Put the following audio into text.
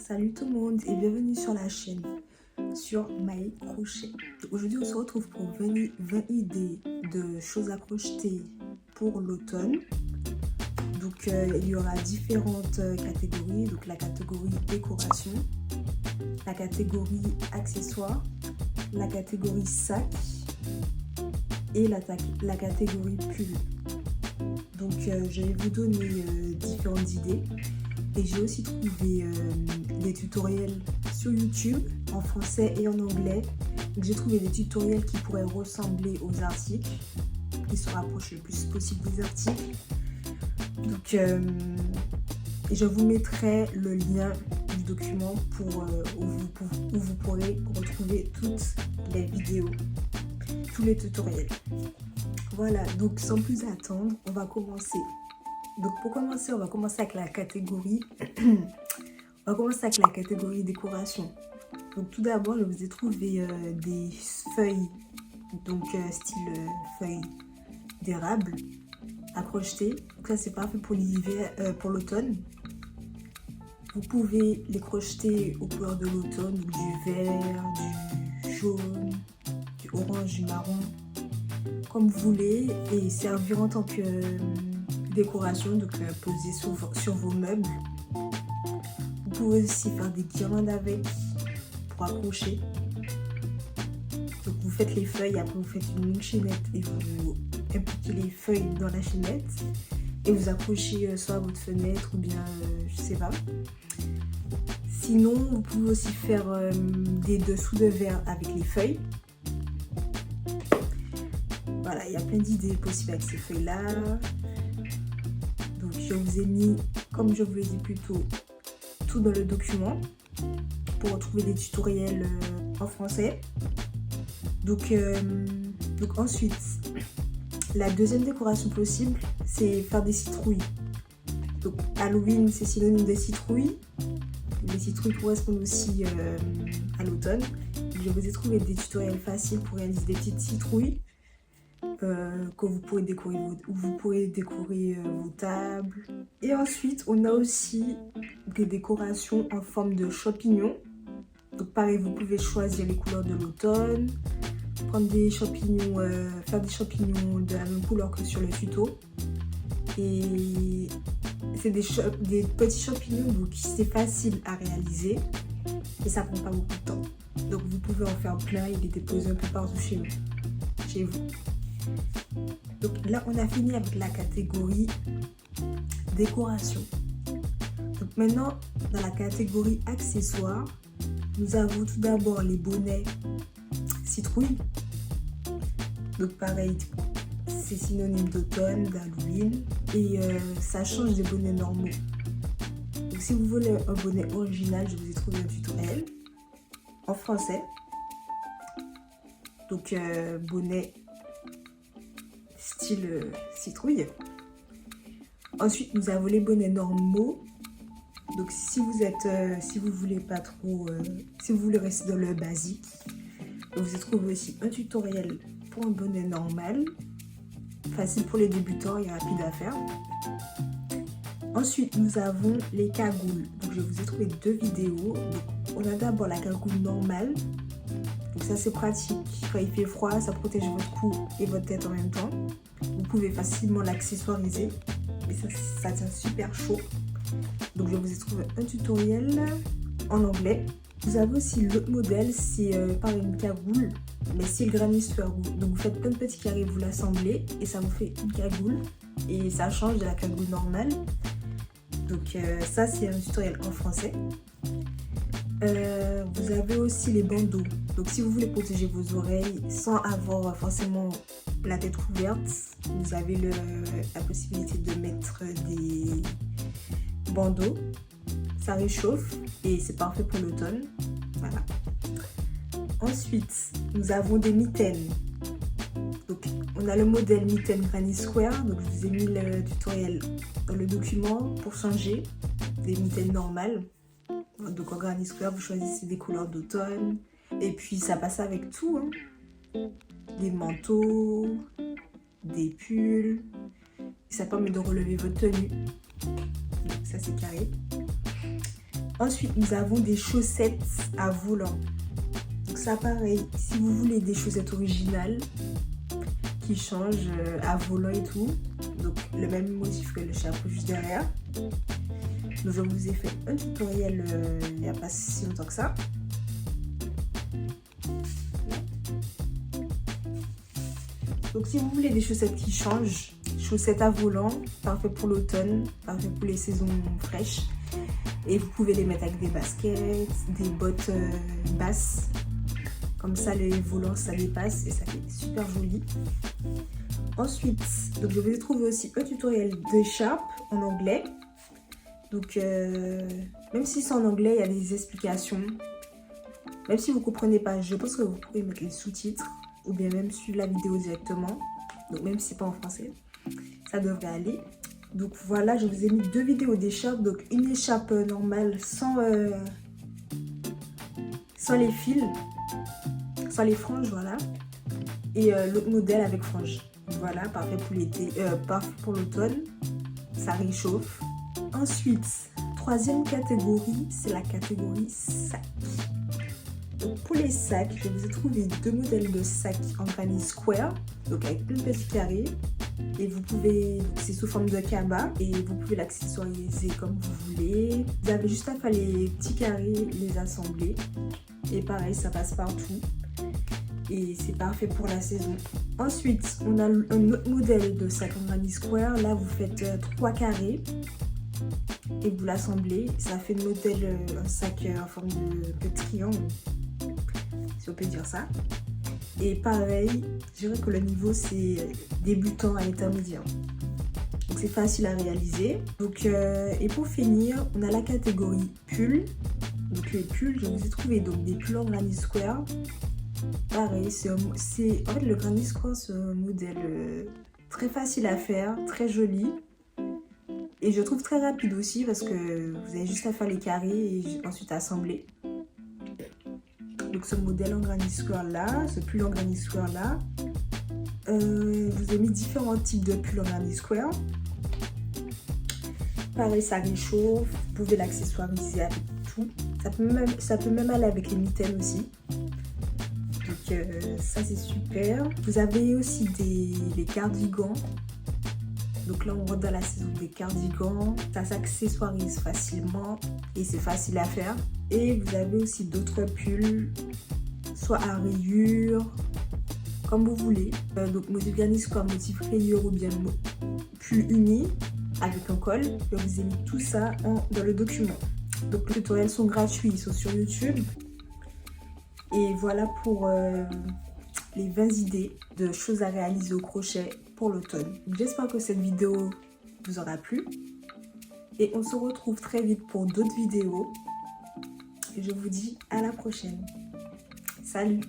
Salut tout le monde et bienvenue sur la chaîne, sur My Crochet. Aujourd'hui on se retrouve pour 20 idées de choses à crocheter pour l'automne. Donc il y aura différentes catégories, donc la catégorie décoration, la catégorie accessoires, la catégorie sac et la catégorie pull. Donc je vais vous donner différentes idées. Et j'ai aussi trouvé des tutoriels sur YouTube en français et en anglais. Donc j'ai trouvé des tutoriels qui pourraient ressembler aux articles, qui se rapprochent le plus possible des articles. Donc je vous mettrai le lien du document où vous pourrez retrouver toutes les vidéos, tous les tutoriels. Voilà, donc sans plus attendre, on va commencer. Donc pour commencer, on va commencer avec la catégorie décoration. Donc tout d'abord, je vous ai trouvé des feuilles, donc style feuilles d'érable à crocheter. Donc ça c'est parfait pour l'hiver, pour l'automne. Vous pouvez les crocheter aux couleurs de l'automne, du vert, du jaune, du orange, du marron, comme vous voulez, et servir en tant que décoration, donc poser sur vos meubles. Vous pouvez aussi faire des guirlandes avec pour accrocher. Donc vous faites les feuilles, après vous faites une longue chaînette et vous impliquez les feuilles dans la chaînette et vous accrochez soit à votre fenêtre ou bien je sais pas. Sinon vous pouvez aussi faire des dessous de verre avec les feuilles. Voilà, il y a plein d'idées possibles avec ces feuilles là. Donc je vous ai mis, comme je vous l'ai dit plus tôt, tout dans le document pour retrouver des tutoriels en français. Donc ensuite, la deuxième décoration possible, c'est faire des citrouilles. Donc Halloween, c'est synonyme de citrouilles. Les citrouilles correspondent aussi à l'automne. Je vous ai trouvé des tutoriels faciles pour réaliser des petites citrouilles. Que vous pourrez décorer vos tables. Et ensuite on a aussi des décorations en forme de champignons. Donc pareil, vous pouvez choisir les couleurs de l'automne, prendre des champignons, faire des champignons de la même couleur que sur le tuto. Et c'est des petits champignons, donc c'est facile à réaliser et ça prend pas beaucoup de temps. Donc vous pouvez en faire plein et les déposer un peu partout chez vous. Donc là, on a fini avec la catégorie décoration. Donc maintenant, dans la catégorie accessoires, nous avons tout d'abord les bonnets citrouilles. Donc pareil, c'est synonyme d'automne, d'Halloween et ça change des bonnets normaux. Donc si vous voulez un bonnet original, je vous ai trouvé un tutoriel en français. Donc bonnet style citrouille. Ensuite nous avons les bonnets normaux. Donc si vous voulez pas trop, si vous voulez rester dans le basique, vous avez trouvé aussi un tutoriel pour un bonnet normal, facile pour les débutants et rapide à faire. Ensuite nous avons les cagoules. Donc je vous ai trouvé deux vidéos. Donc, on a d'abord la cagoule normale. Donc ça c'est pratique, quand il fait froid, ça protège votre cou et votre tête en même temps. Vous pouvez facilement l'accessoiriser, mais ça tient super chaud. Donc je vous ai trouvé un tutoriel en anglais. Vous avez aussi l'autre modèle, c'est par une cagoule, mais c'est le granny square. Donc vous faites plein de petits carrés, vous l'assemblez et ça vous fait une cagoule. Et ça change de la cagoule normale. Donc ça c'est un tutoriel en français. Vous avez aussi les bandeaux. Donc si vous voulez protéger vos oreilles sans avoir forcément la tête couverte, vous avez la possibilité de mettre des bandeaux. Ça réchauffe et c'est parfait pour l'automne. Voilà. Ensuite, nous avons des mitaines. Donc on a le modèle mitaine Granny Square. Donc je vous ai mis le tutoriel dans le document pour changer des mitaines normales. Donc en Granny Square, vous choisissez des couleurs d'automne. Et puis ça passe avec tout. Des manteaux, des pulls. Ça permet de relever votre tenue. Donc ça c'est carré. Ensuite, nous avons des chaussettes à volant. Donc ça pareil, si vous voulez des chaussettes originales qui changent à volant et tout, donc le même motif que le chapeau juste derrière. Donc je vous ai fait un tutoriel il n'y a pas si longtemps que ça. Donc si vous voulez des chaussettes qui changent, chaussettes à volant, parfait pour l'automne, parfait pour les saisons fraîches. Et vous pouvez les mettre avec des baskets, des bottes basses. Comme ça, les volants, ça dépasse et ça fait super joli. Ensuite, donc je vous ai trouvé aussi un tutoriel d'écharpe en anglais. Donc, même si c'est en anglais, il y a des explications. Même si vous ne comprenez pas, je pense que vous pouvez mettre les sous-titres ou bien même suivre la vidéo directement. Donc, même si c'est pas en français, ça devrait aller. Donc voilà, je vous ai mis 2 vidéos d'écharpe. Donc une écharpe normale sans les fils, sans les franges, voilà. Et l'autre modèle avec franges. Voilà, parfait pour l'été, parfait pour l'automne. Ça réchauffe. Ensuite, troisième catégorie, c'est la catégorie sac. Donc pour les sacs, je vous ai trouvé 2 modèles de sacs en granny square, donc avec une petite carrée. Et vous pouvez, c'est sous forme de cabas et vous pouvez l'accessoiriser comme vous voulez. Vous avez juste à faire les petits carrés, les assembler. Et pareil, ça passe partout. Et c'est parfait pour la saison. Ensuite, on a un autre modèle de sac en granny square. Là, vous faites 3 carrés et vous l'assemblez. Ça fait le modèle, un sac en forme de triangle, si on peut dire ça. Et pareil, je dirais que le niveau c'est débutant à intermédiaire. Donc c'est facile à réaliser. Donc, et pour finir, on a la catégorie pull. Donc les pulls, je vous ai trouvé donc des pulls en granny square. Pareil, en fait le granny square c'est un modèle très facile à faire, très joli. Et je trouve très rapide aussi parce que vous avez juste à faire les carrés et ensuite assembler. Donc ce modèle en granny square là, ce pull en granny square là, je vous ai mis différents types de pulls en granny square. Pareil, ça réchauffe, vous pouvez l'accessoiriser avec tout. Ça peut même aller avec les mitaines aussi. Donc ça c'est super. Vous avez aussi les cardigans. Donc là on rentre dans la saison des cardigans. Ça s'accessoirise facilement et c'est facile à faire. Et vous avez aussi d'autres pulls, soit à rayures, comme vous voulez. Donc motif granny square, motif rayure ou bien pull uni avec un col. Je vous ai mis tout ça dans le document. Donc les tutoriels sont gratuits, ils sont sur YouTube. Et voilà pour les 20 idées de choses à réaliser au crochet pour l'automne. J'espère que cette vidéo vous aura plu. Et on se retrouve très vite pour d'autres vidéos. Et je vous dis à la prochaine. Salut!